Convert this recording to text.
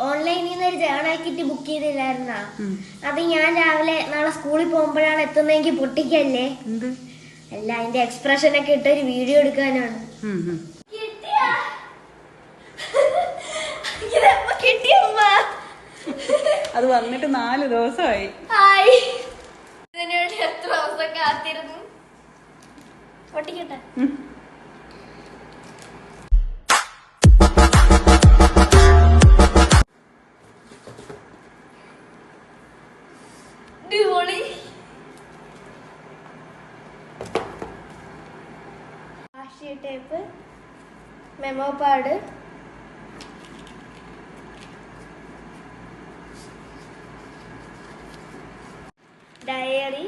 ഓൺലൈനിൽ നിന്ന് ഒരു ജേണൽ കിറ്റ് ബുക്ക് ചെയ്തില്ലായിരുന്നാ? അത് ഞാൻ രാവിലെ നാളെ സ്കൂളിൽ പോകുമ്പോഴാണ് എത്തുന്നതെങ്കിൽ പൊട്ടിക്കല്ലേ? അല്ല, അതിന്റെ എക്സ്പ്രഷൻ ഒക്കെ ഇട്ട് ഒരു വീഡിയോ എടുക്കാനാണ്. അത് വന്നിട്ട് 4 ദിവസമായി. എത്ര ദിവസം കാത്തിരുന്നു. പൊട്ടിക്കട്ടെ. വാഷി ടേപ്പ്, മെമോ പാഡ്, ഡയറി,